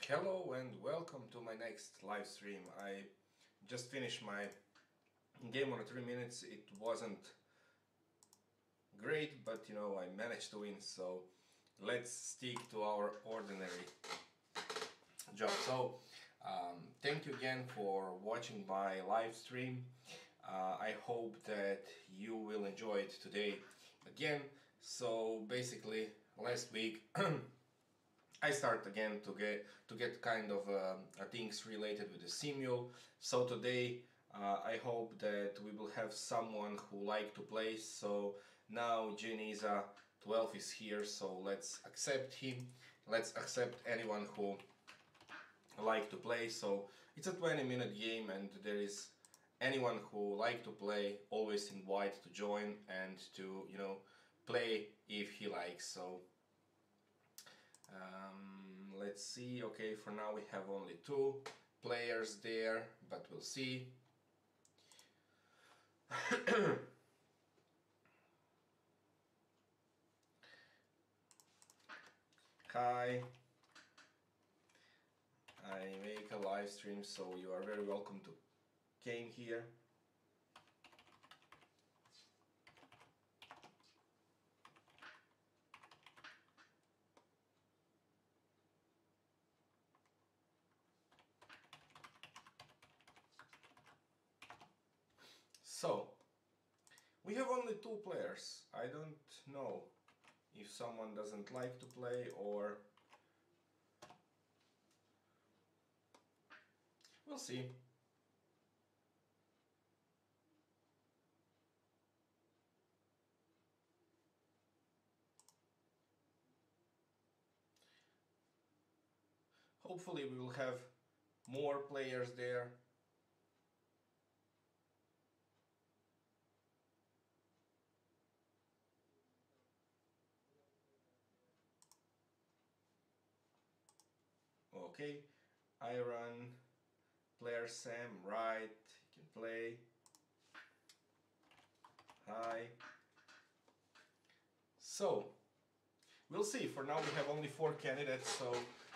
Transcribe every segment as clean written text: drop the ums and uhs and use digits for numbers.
Hello and welcome to my next live stream. I just finished my game on 3 minutes. It wasn't great, but I managed to win, so let's stick to our ordinary job. So thank you again for watching my live stream. I hope that you will enjoy it today again. So basically last week I start again to get kind of things related with the simul. So today I hope that we will have someone who like to play. So now Geniza 12 is here, so let's accept him. Let's accept anyone who like to play. So it's a 20-minute game, and there is anyone who like to play, always invite to join and to play if he likes. So let's see. Okay, for now we have only 2 players there, but we'll see. Hi, I make a live stream, so you are very welcome to came here. So we have only 2 players. I don't know if someone doesn't like to play, or we'll see. Hopefully we will have more players there. Okay, Iron, player Sam, right, you can play. Hi. So, we'll see. For now we have only 4 candidates, so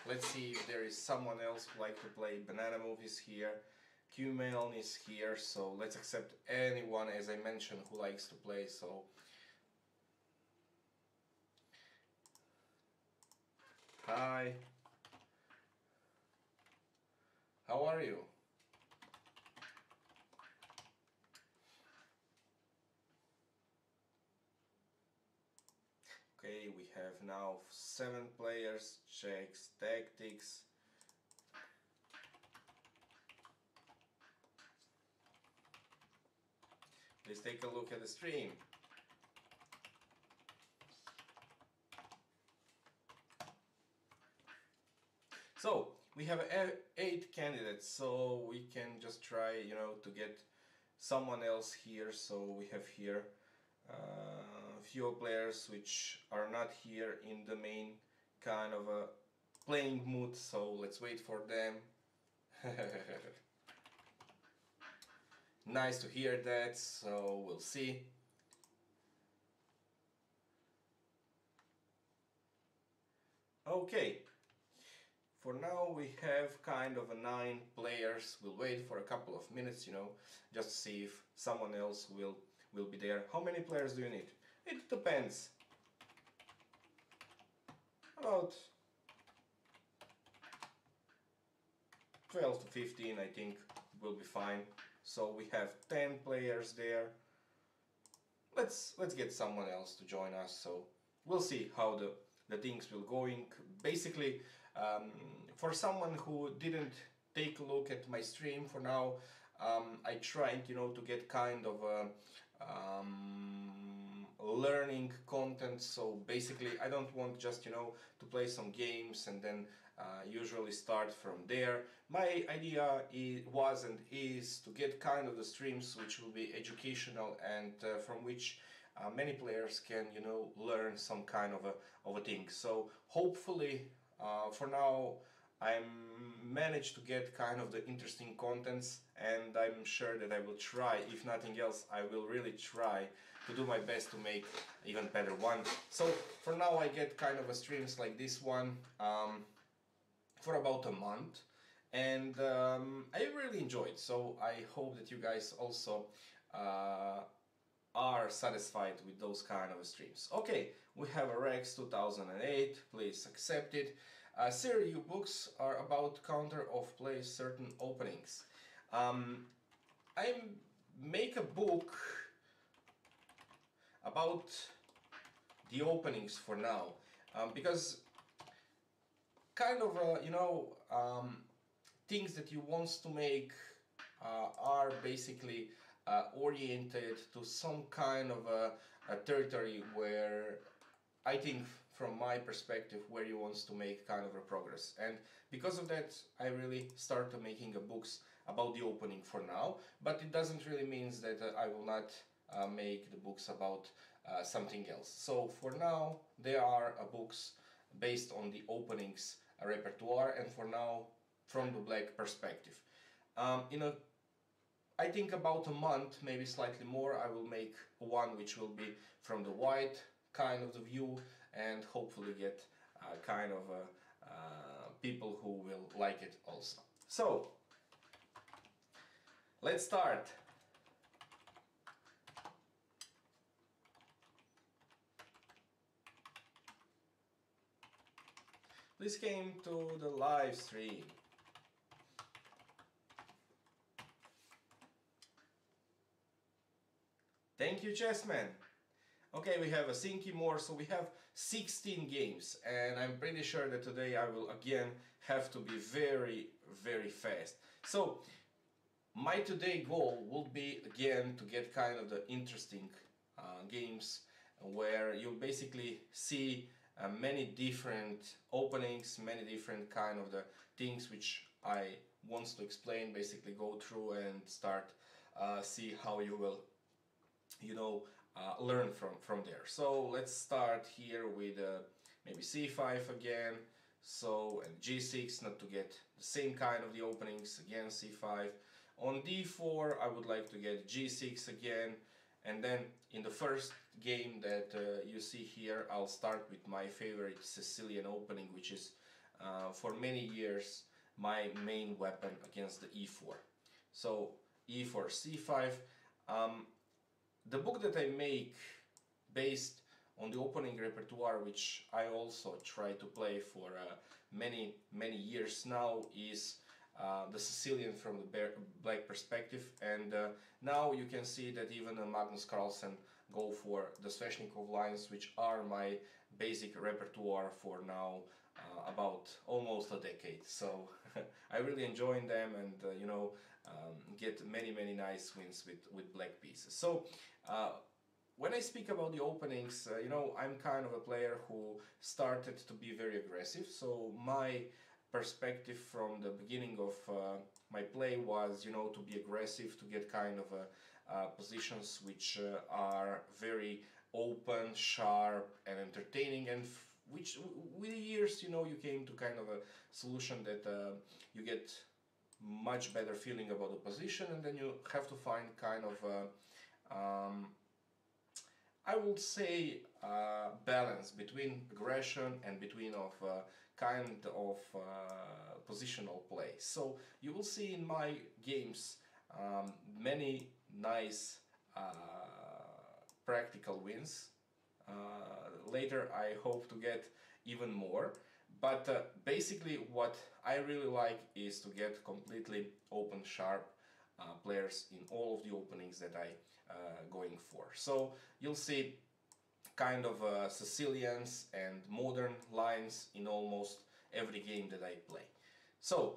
let's see if there is someone else who like to play. Banana Movies here, Q-Mail is here, so let's accept anyone, as I mentioned, who likes to play. So, hi. How are you? Okay, we have now 7 players, checks, tactics. Please take a look at the stream. So, we have 8 candidates, so we can just try, to get someone else here. So we have here few players which are not here in the main kind of a playing mood, so let's wait for them. Nice to hear that, so we'll see. Okay, for now we have kind of a 9 players. We'll wait for a couple of minutes, just to see if someone else will be there. How many players do you need? It depends. About 12 to 15, I think, will be fine. So we have 10 players there. Let's get someone else to join us. So we'll see how the things will going. Basically, for someone who didn't take a look at my stream for now, I tried, to get kind of a learning content. So basically I don't want just to play some games and then usually start from there. My idea was and is to get kind of the streams which will be educational and from which many players can learn some kind of a thing. So hopefully for now I'm managed to get kind of the interesting contents, and I'm sure that I will try. If nothing else, I will really try to do my best to make even better one. So for now I get kind of a streams like this one for about a month, and I really enjoyed. So I hope that you guys also are satisfied with those kind of streams. Okay, we have a Rex 2008, please accept it. Serial books are about counter of play certain openings. I make a book about the openings for now, because kind of things that you want to make are basically oriented to some kind of a territory where I think from my perspective where you want to make kind of a progress, and because of that I really started making a books about the opening for now, but it doesn't really mean that I will not make the books about something else. So for now there are books based on the openings repertoire, and for now from the black perspective. I think about a month, maybe slightly more, I will make one which will be from the white kind of the view, and hopefully get kind of people who will like it also. So let's start. Please came to the live stream. Thank you, Chessman. Okay, we have a Sinky more, so we have 16 games, and I'm pretty sure that today I will again have to be very, very fast. So my today goal will be again to get kind of the interesting games where you basically see many different openings, many different kind of the things which I want to explain, basically go through and start see how you will learn from there. So let's start here with maybe c5 again, so and g6 not to get the same kind of the openings, again c5. On d4 I would like to get g6 again, and then in the first game that you see here I'll start with my favorite Sicilian opening, which is for many years my main weapon against the e4. So e4 c5. The book that I make based on the opening repertoire, which I also try to play for many years now, is the Sicilian from the black perspective, and now you can see that even Magnus Carlsen go for the Sveshnikov lines, which are my basic repertoire for now about almost a decade. So I really enjoy them, and you know, get many nice wins with black pieces. So when I speak about the openings, you know, I'm kind of a player who started to be very aggressive. So my perspective from the beginning of my play was, you know, to be aggressive, to get kind of positions which are very open, sharp and entertaining, and which with the years, you know, you came to kind of a solution that you get much better feeling about the position, and then you have to find kind of I would say balance between aggression and between of kind of positional play. So you will see in my games many nice practical wins. Later I hope to get even more, but basically what I really like is to get completely open, sharp players in all of the openings that I going for. So you'll see kind of Sicilians and modern lines in almost every game that I play. So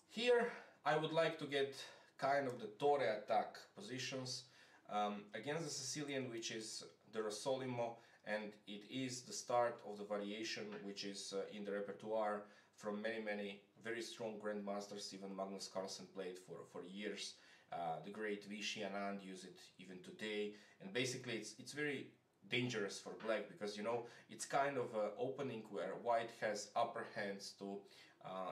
here I would like to get kind of the Torre attack positions against the Sicilian, which is the Rossolimo, and it is the start of the variation which is in the repertoire from many very strong grandmasters. Even Magnus Carlsen played for years. The great Vichy Anand use it even today, and basically it's very dangerous for black, because you know it's kind of an opening where white has upper hands to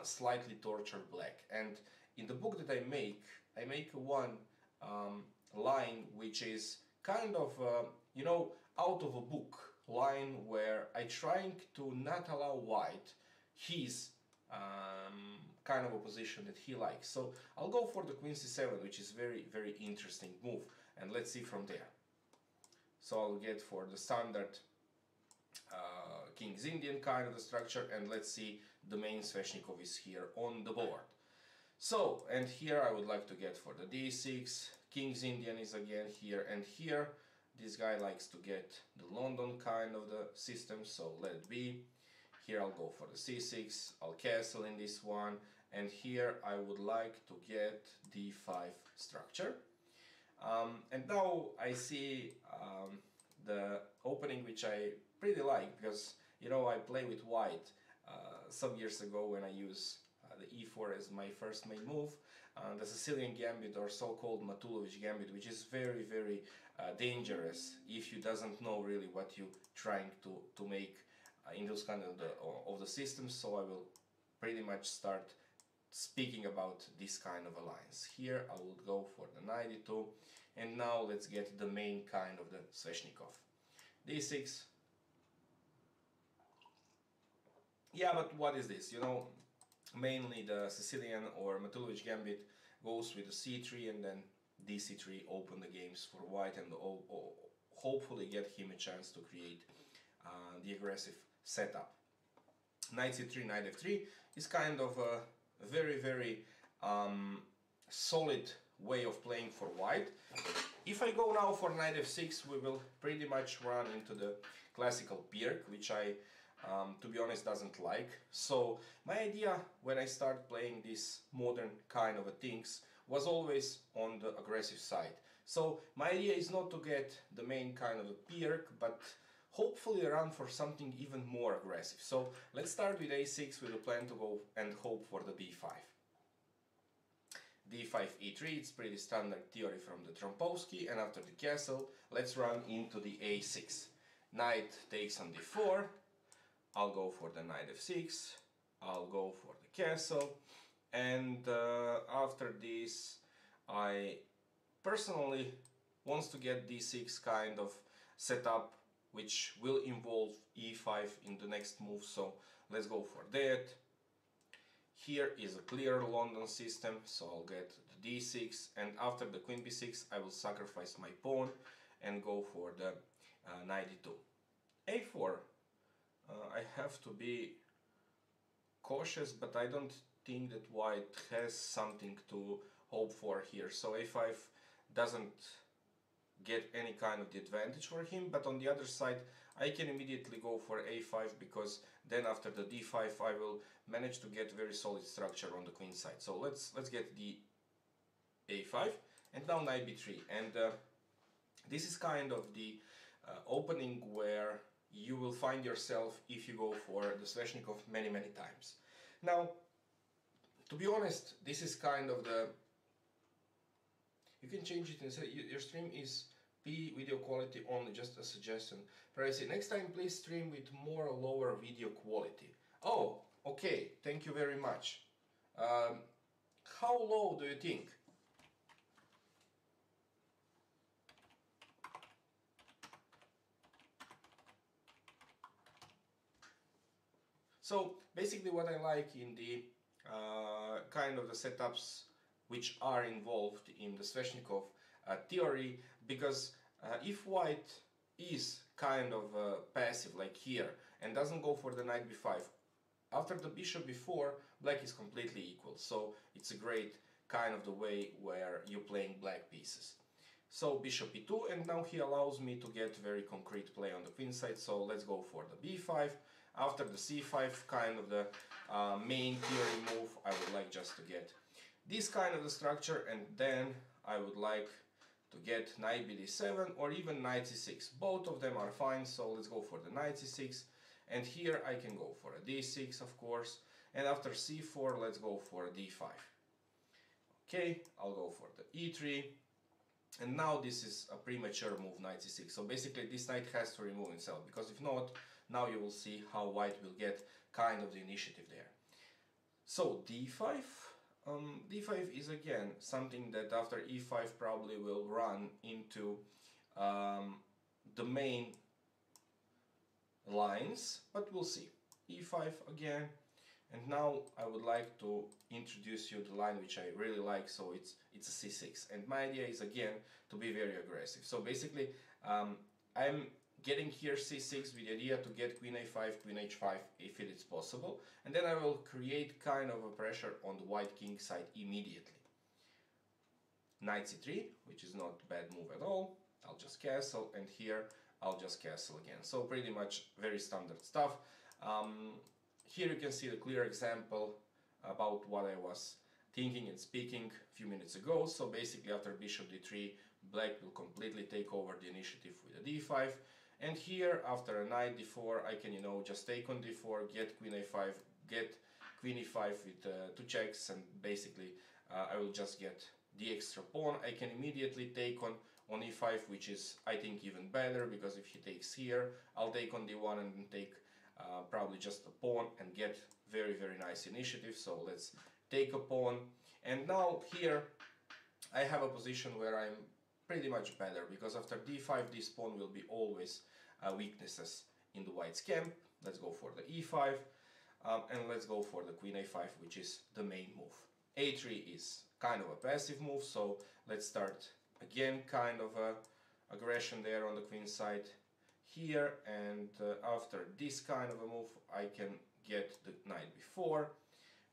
slightly torture black. And in the book that I make one line which is kind of you know, out of a book line, where I trying to not allow white his kind of a position that he likes. So I'll go for the Queen c7, which is very interesting move, and let's see from there. So I'll get for the standard King's Indian kind of the structure, and let's see the main Sveshnikov is here on the board. So, and here I would like to get for the d6, King's Indian is again here, and here this guy likes to get the London kind of the system, so let it be. Here I'll go for the c6, I'll castle in this one, and here I would like to get d5 structure. And now I see the opening which I pretty like, because you know I play with white some years ago when I use the e4 as my first main move, the Sicilian gambit, or so-called Matulovic gambit, which is very dangerous if you doesn't know really what you trying to make in those kind of the systems. So I will pretty much start speaking about this kind of alliance. Here I will go for the knight e2, and now let's get the main kind of the Sveshnikov. d6. Yeah, but what is this? You know, mainly the Sicilian or Matulovic gambit goes with the c3 and then dc3, open the games for white, and hopefully get him a chance to create the aggressive setup. Knight c3, knight f3 is kind of a very solid way of playing for white. If I go now for knight f6, we will pretty much run into the classical Pirc, which I to be honest doesn't like. So my idea when I start playing this modern kind of things was always on the aggressive side. So my idea is not to get the main kind of a Pirc, but hopefully run for something even more aggressive. So let's start with a6 with a plan to go and hope for the b5. d5 e3, it's pretty standard theory from the Trompowsky, and after the castle let's run into the a6. Knight takes on d4, I'll go for the knight f6, I'll go for the castle, and after this I personally wants to get d6 kind of setup, which will involve e5 in the next move, so let's go for that. Here is a clear London system, so I'll get the d6, and after the queen b6 I will sacrifice my pawn and go for the knight d2. a4, I have to be cautious, but I don't think that white has something to hope for here. So a5 doesn't get any kind of the advantage for him, but on the other side I can immediately go for a5, because then after the d5 I will manage to get very solid structure on the queen side. So let's get the a5, and now knight b3, and this is kind of the opening where you will find yourself if you go for the Sveshnikov many times. Now, to be honest, this is kind of the, you can change it and say your stream is P video quality only, just a suggestion. Pricey, next time please stream with more lower video quality. Oh, okay, thank you very much. How low do you think? So basically what I like in the kind of the setups which are involved in the Sveshnikov theory, because if white is kind of passive like here and doesn't go for the knight b5, after the bishop b4 black is completely equal, so it's a great kind of the way where you're playing black pieces. So bishop e2, and now he allows me to get very concrete play on the queen side, so let's go for the b5. After the c5 kind of the main theory move, I would like just to get this kind of the structure, and then I would like to get knight bd7 or even knight c6. Both of them are fine, so let's go for the knight c6, and here I can go for a d6 of course, and after c4 let's go for a d5. Okay, I'll go for the e3, and now this is a premature move, knight c6, so basically this knight has to remove himself, because if not, now you will see how white will get kind of the initiative there. So d5, d5 is again something that after e5 probably will run into the main lines, but we'll see. e5 again, and now I would like to introduce you the line which I really like, so it's a c6, and my idea is again to be very aggressive. So basically I'm getting here c6 with the idea to get queen a5, queen h5 if it is possible, and then I will create kind of a pressure on the white king side immediately. Knight c3, which is not a bad move at all. I'll just castle, and here I'll just castle again. So pretty much very standard stuff. Here you can see the clear example about what I was thinking and speaking a few minutes ago. So basically after bishop d3, black will completely take over the initiative with a d5. And here, after a knight d4, I can, you know, just take on d4, get queen a5, get queen e5 with 2 checks, and basically I will just get the extra pawn. I can immediately take on e5, which is, I think, even better, because if he takes here, I'll take on d1 and take probably just a pawn and get very nice initiative. So let's take a pawn, and now here I have a position where I'm pretty much better, because after d5 this pawn will be always weaknesses in the white's camp. Let's go for the e5, and let's go for the queen a5, which is the main move. a3 is kind of a passive move, so let's start again kind of a aggression there on the queen side here, and after this kind of a move I can get the knight b4,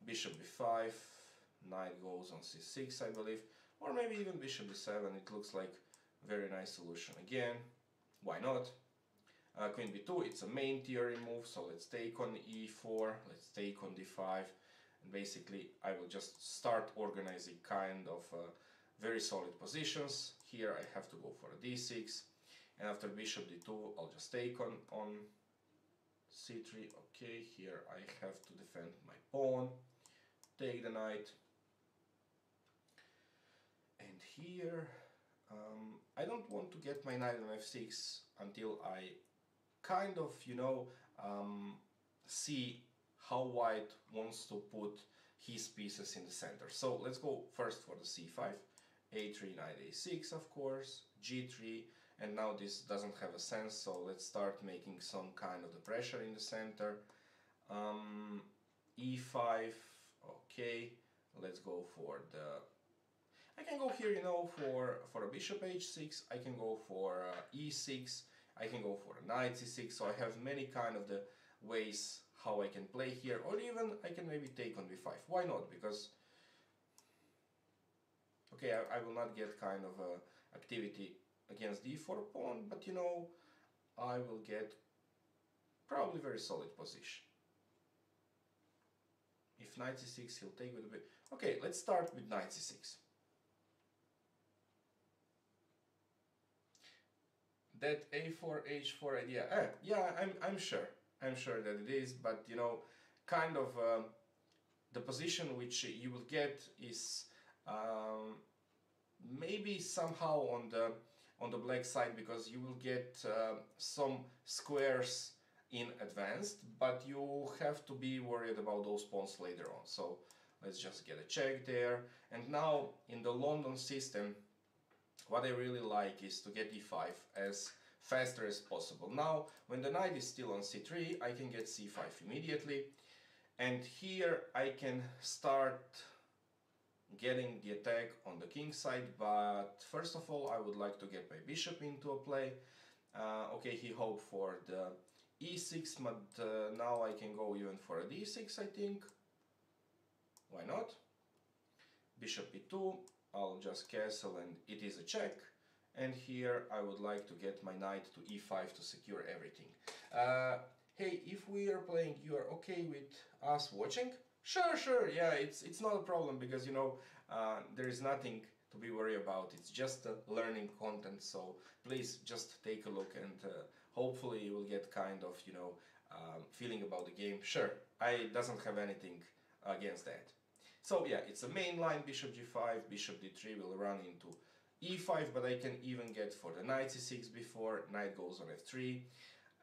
bishop b5, knight goes on c6 I believe, or maybe even bishop d7. It looks like a very nice solution again. Why not? Queen b2, it's a main theory move, so let's take on e4, let's take on d5, and basically I will just start organizing kind of very solid positions. Here I have to go for a d6, and after bishop d2 I'll just take on c3. Okay, here I have to defend my pawn, take the knight. And here I don't want to get my knight on f6 until I kind of, you know, see how white wants to put his pieces in the center. So let's go first for the c5, a3, knight a6, of course, g3, and now this doesn't have a sense, so let's start making some kind of the pressure in the center. E5, okay, let's go for the... I can go here, you know, for a bishop h6, I can go for e6, I can go for a knight c6, so I have many kind of the ways how I can play here, or even I can maybe take on b5. Why not? Because, okay, I will not get kind of activity against d4 pawn, but you know, I will get probably very solid position. If knight c6, he'll take with a bit. Okay, let's start with knight c6. That a4 h4 idea, yeah, I'm sure that it is, but you know, kind of the position which you will get is maybe somehow on the black side, because you will get some squares in advanced, but you have to be worried about those pawns later on. So let's just get a check there. And now in the London system, what I really like is to get e5 as faster as possible. Now, when the knight is still on c3, I can get c5 immediately. And here I can start getting the attack on the king side, but first of all I would like to get my bishop into a play. Okay, he hoped for the e6, but now I can go even for a d6, I think. Why not? Bishop e2, I'll just castle and it is a check. And here I would like to get my knight to e5 to secure everything. Hey, if we are playing, you are okay with us watching? Sure, yeah, it's not a problem, because you know, there is nothing to be worried about. It's just learning content, so please just take a look, and hopefully you will get kind of, you know, feeling about the game. Sure, I doesn't have anything against that. So yeah, it's a main line, bishop g5, bishop d3 will run into e5, but I can even get for the knight c6 before, knight goes on f3,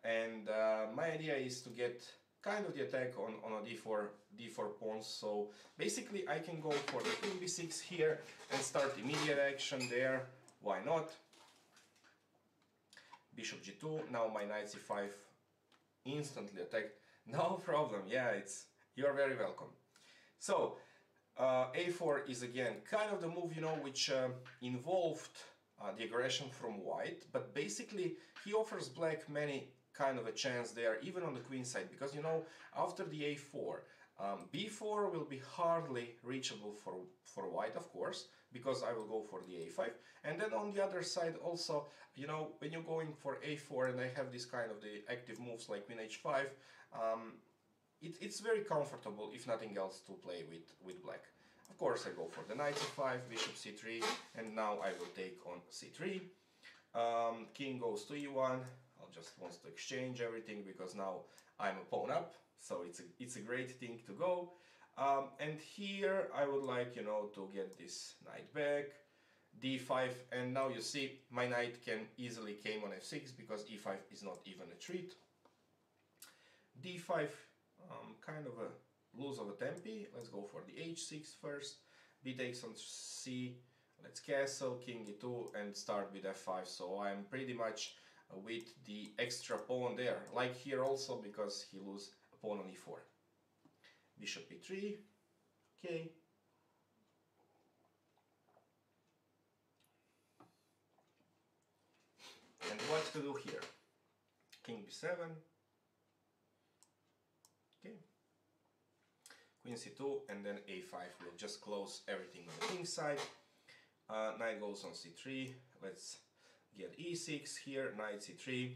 and my idea is to get kind of the attack on a d4 pawns. So basically I can go for the king b6 here and start immediate action there. Why not? Bishop g2, now my knight c5 instantly attacked. No problem, yeah, you're very welcome. So a4 is again kind of the move, you know, which involved the aggression from white, but basically he offers black many kind of a chance there, even on the queen side, because you know, after the a4, b4 will be hardly reachable for white, of course, because I will go for the a5, and then on the other side also, you know, when you're going for a4 and I have this kind of the active moves like queen h5, it's very comfortable, if nothing else, to play with black. Of course I go for the knight c5, bishop c3, and now I will take on c3. King goes to e1. I'll just want to exchange everything, because now I'm a pawn up, so it's a great thing to go. And here I would like, you know, to get this knight back, d5, and now you see my knight can easily came on f6, because e5 is not even a threat. d5, kind of a lose of a tempi. Let's go for the h6 first, b takes on c, let's castle, king e2, and start with f5, so I'm pretty much with the extra pawn there, like here also, because he lose a pawn on e4. Bishop e3, okay. And what to do here? King b7, okay. Queen c2, and then a5 will just close everything on the king side. Knight goes on c3, let's get e6 here, knight c3,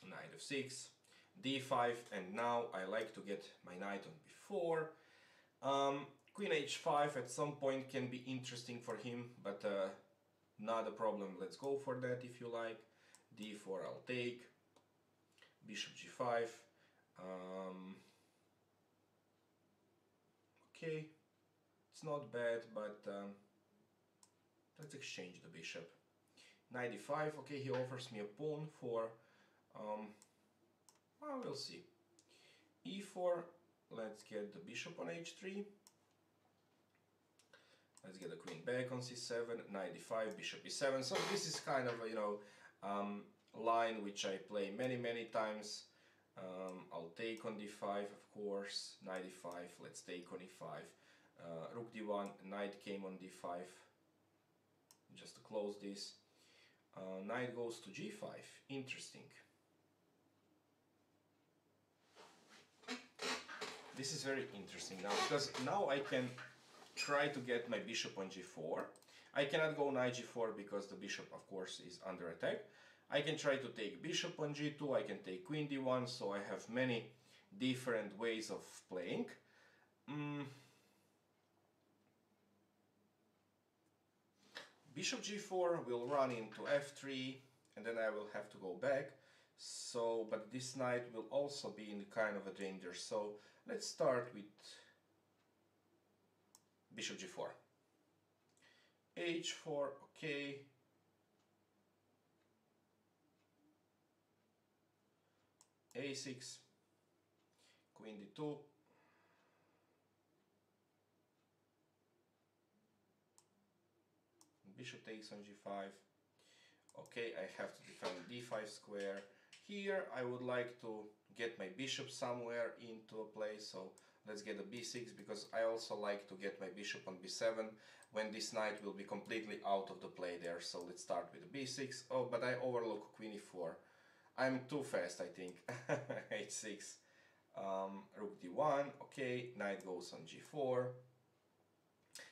knight f6, d5, and now I like to get my knight on b4. Queen h5 at some point can be interesting for him, but not a problem. Let's go for that if you like. d4 I'll take, bishop g5. Okay, it's not bad, but let's exchange the bishop. Knight e5, okay, he offers me a pawn for, well, we'll see. e4, let's get the bishop on h3. Let's get the queen back on c7, knight d5, bishop e7. So this is kind of a, you know, line which I play many times. I'll take on d5, of course, knight d5, let's take on e5, rook d1, knight came on d5, just to close this. Knight goes to g5, interesting. This is very interesting now, because now I can try to get my bishop on g4. I cannot go knight g4 because the bishop, of course, is under attack. I can try to take bishop on g2, I can take queen d1, so I have many different ways of playing. Bishop g4 will run into f3, and then I will have to go back. So, but this knight will also be in kind of a danger. So let's start with bishop g4. h4, okay. a6, queen d2, bishop takes on g5. Okay, I have to defend d5 square. Here I would like to get my bishop somewhere into a place, so let's get a b6, because I also like to get my bishop on b7 when this knight will be completely out of the play there. So let's start with a b6. Oh, but I overlook queen e4. I'm too fast, I think. h6, rook d1, okay, knight goes on g4,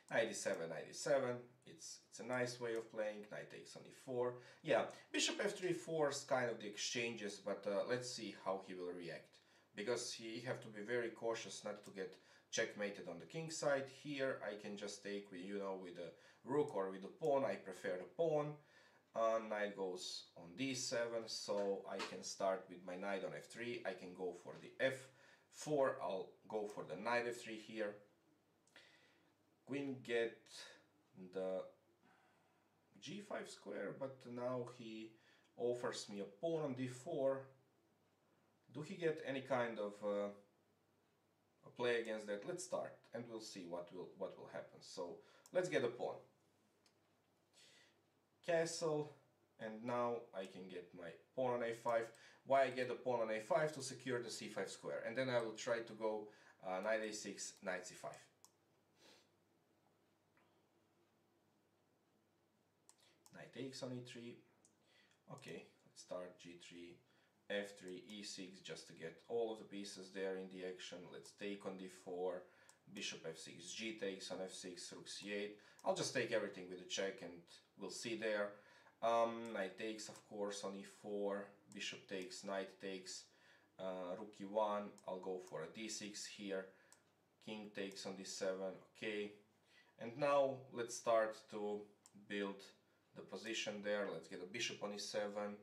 knight d7, knight d7, it's a nice way of playing, knight takes on e4. Yeah, bishop f3 forced kind of the exchanges, but let's see how he will react, because he have to be very cautious not to get checkmated on the king side. Here I can just take with, you know, with a rook or with a pawn. I prefer the pawn. Knight goes on d7, so I can start with my knight on f3. I can go for the f4. I'll go for the knight f3 here. Queen get the g5 square, but now he offers me a pawn on d4. Do he get any kind of a play against that? Let's start and we'll see what will happen. So let's get a pawn. Castle, and now I can get my pawn on a5. Why I get a pawn on a5? To secure the c5 square, and then I will try to go knight a6, knight c5. Knight takes on e3. Okay, let's start g3, f3, e6, just to get all of the pieces there in the action. Let's take on d4, bishop f6, g takes on f6, rook c8. I'll just take everything with a check and we'll see there. Knight takes, of course, on e4, bishop takes, knight takes, rook e1. I'll go for a d6 here, king takes on d7, okay. And now let's start to build the position there. Let's get a bishop on e7.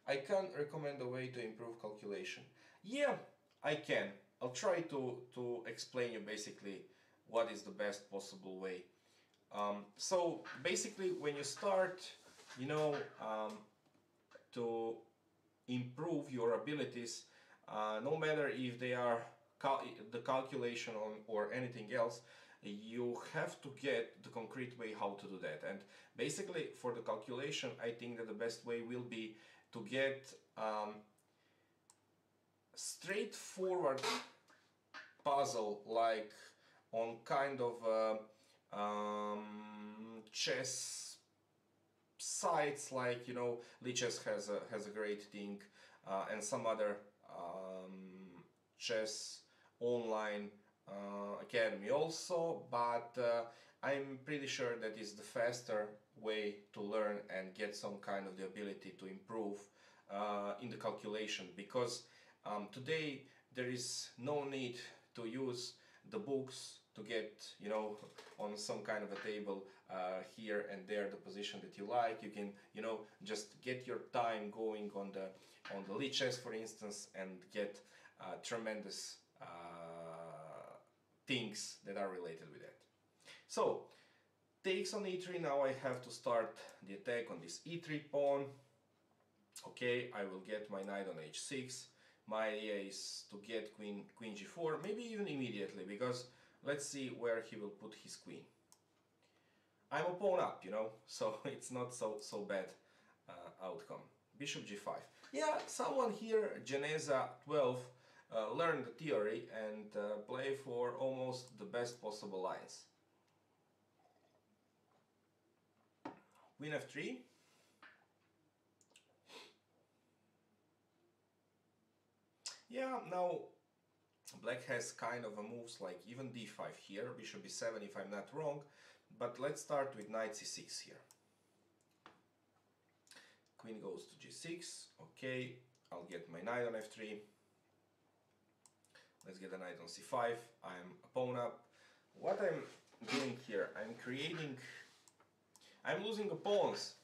I can recommend a way to improve calculation. Yeah, I can. I'll try to explain you basically what is the best possible way. So basically when you start, you know, to improve your abilities, no matter if they are the calculation or anything else, you have to get the concrete way how to do that. And basically for the calculation, I think that the best way will be to get straightforward puzzle, like on kind of chess sites, like, you know, Lichess has a great thing, and some other chess online academy also, but I'm pretty sure that is the faster way to learn and get some kind of the ability to improve in the calculation, because today there is no need to use the books to get, you know, on some kind of a table here and there the position that you like. You can, you know, just get your time going on the Lichess, for instance, and get tremendous things that are related with that. So takes on e3. Now I have to start the attack on this e3 pawn. Okay, I will get my knight on h6, my idea is to get queen g4, maybe even immediately, because let's see where he will put his queen. I'm a pawn up, you know, so it's not so bad outcome. Bishop g5. Yeah, someone here, Geneza 12, learned the theory and play for almost the best possible lines. Queen f3. Yeah, now black has kind of a moves like even d5 here, bishop b7 if I'm not wrong, but let's start with knight c6 here. Queen goes to g6, okay, I'll get my knight on f3. Let's get a knight on c5, I'm a pawn up. What I'm doing here, I'm losing the pawns.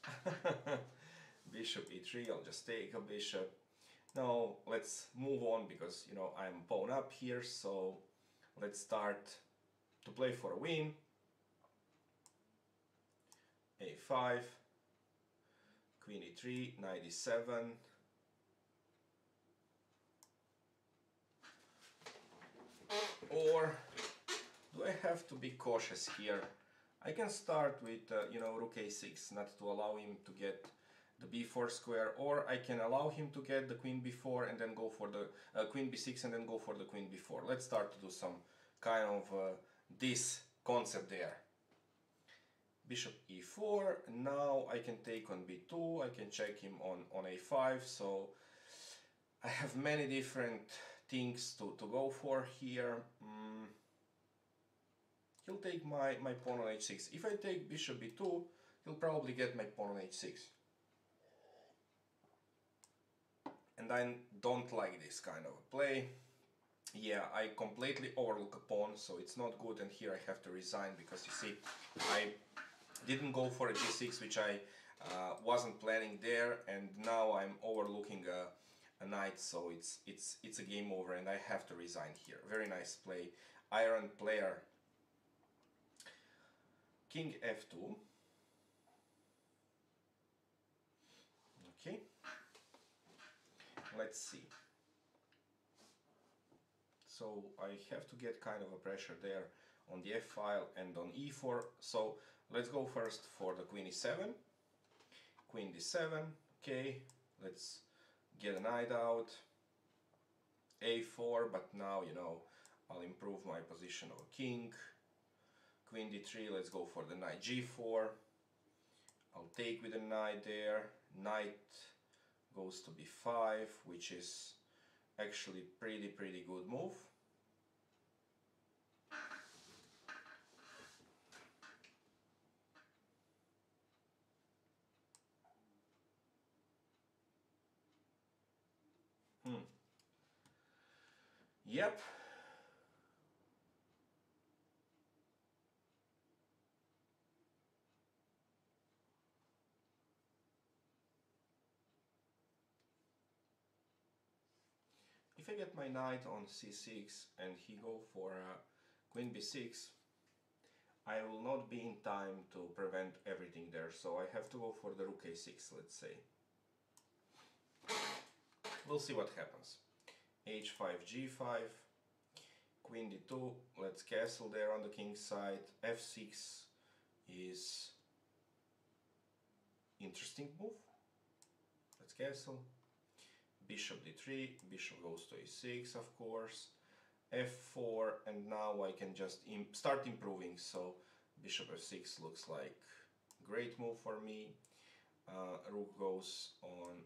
Bishop e3, I'll just take a bishop. Now let's move on because, you know, I'm pawn up here, so let's start to play for a win. a5, queen e3, knight e7. Or do I have to be cautious here? I can start with, you know, rook a6, not to allow him to get the b4 square, or I can allow him to get the queen b4 and then go for the queen b6 and then go for the queen b4. Let's start to do some kind of this concept there. Bishop e4, now I can take on b2, I can check him on a5, so I have many different things to go for here. He'll take my pawn on h6. If I take bishop b2, he'll probably get my pawn on h6. And I don't like this kind of a play. Yeah, I completely overlook a pawn, so it's not good, and here I have to resign because you see, I didn't go for a g6, which I wasn't planning there, and now I'm overlooking a knight, so it's a game over, and I have to resign here. Very nice play, iron player. King f2. Okay. Let's see. So I have to get kind of a pressure there on the f file and on e4. So let's go first for the queen e7. Queen d7. Okay. Let's get a knight out. a4, but now, you know, I'll improve my position of a king. Queen d3, let's go for the knight g4. I'll take with the knight there. Knight goes to b5, which is actually pretty good move. Yep. If I get my knight on c6 and he go for queen b6, I will not be in time to prevent everything there, so I have to go for the rook a6, let's say. We'll see what happens. h5, g5, queen d2, let's castle there on the king's side. f6 is interesting move. Let's castle. Bishop d3, bishop goes to a6, of course. f4, and now I can just start improving, so bishop f6 looks like great move for me. Rook goes on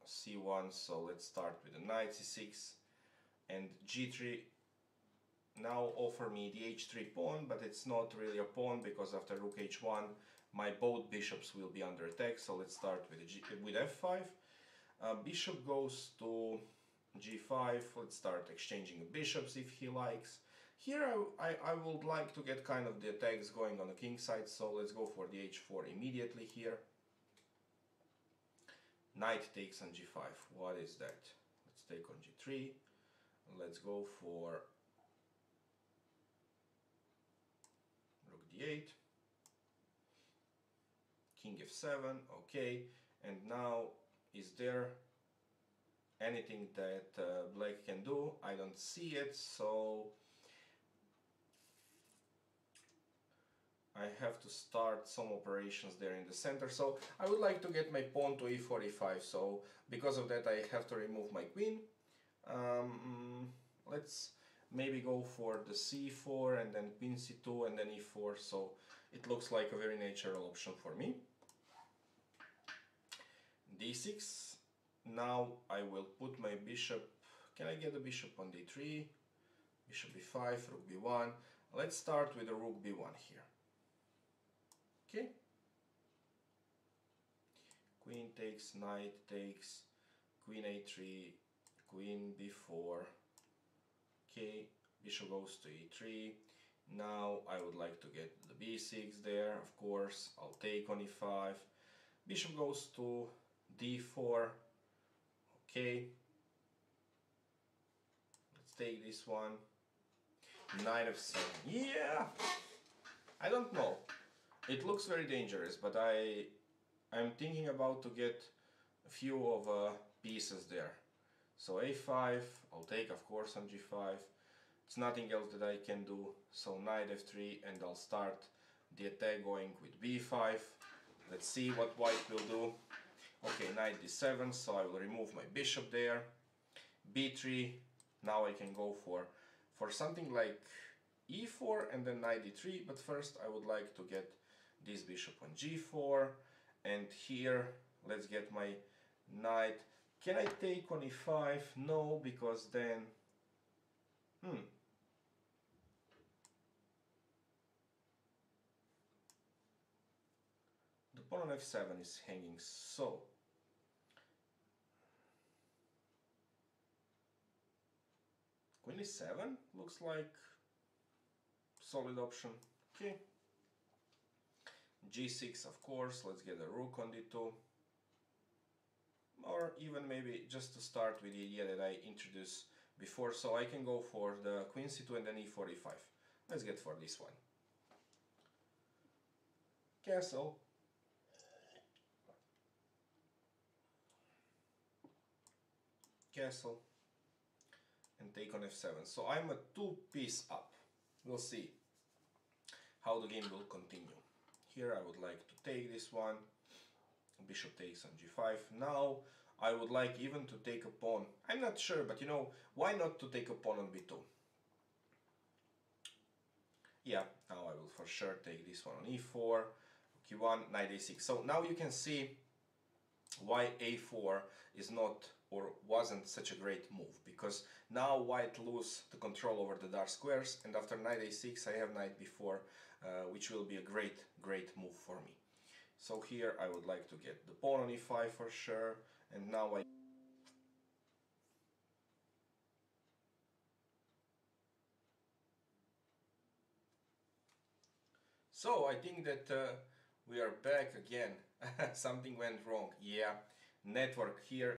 c1, so let's start with the knight c6, and g3 now offer me the h3 pawn, but it's not really a pawn because after rook h1 my both bishops will be under attack, so let's start with f5. Bishop goes to g5, let's start exchanging bishops if he likes. Here I would like to get kind of the attacks going on the king side, so let's go for the h4 immediately here. Knight takes on g5, what is that? Let's take on g3, let's go for rook d8, king f7, okay, and now is there anything that black can do. I don't see it, so I have to start some operations there in the center. So I would like to get my pawn to e4, e5, so because of that I have to remove my queen. Let's maybe go for the c4 and then queen c2 and then e4, so it looks like a very natural option for me. d6. Now I will put my bishop. Can I get the bishop on d3? Bishop b5, rook b1. Let's start with the rook b1 here. Okay. Queen takes, knight takes, queen a3, queen b4. Okay, bishop goes to e3. Now I would like to get the b6 there, of course. I'll take on e5. Bishop goes to d4. Okay. Let's take this one. Knight f7. Yeah! I don't know. It looks very dangerous, but I'm thinking about to get a few of pieces there. So a5, I'll take of course on g5. It's nothing else that I can do. So knight f3, and I'll start the attack going with b5. Let's see what white will do. Okay, knight d7, so I will remove my bishop there. b3, now I can go for something like e4 and then knight d3, but first I would like to get this bishop on g4, and here let's get my knight. Can I take on e5? No, because then the pawn on f7 is hanging, so queen e7 looks like solid option. Okay, g6 of course, let's get a rook on d2, or even maybe just to start with the idea that I introduced before, so I can go for the queen c2 and then e4, e5. Let's get for this one. Castle. Castle. And take on f7. So I'm a 2-piece up. We'll see how the game will continue. Here I would like to take this one. Bishop takes on g5. Now I would like even to take a pawn. I'm not sure, but you know, why not to take a pawn on b2? Yeah, now I will for sure take this one on e4, q1, knight a6. So now you can see why a4 is not or wasn't such a great move, because now white lose the control over the dark squares, and after knight a6 I have knight b4, which will be a great move for me. So here I would like to get the pawn on e5 for sure, and now I... So I think that we are back again. Something went wrong. Yeah, network here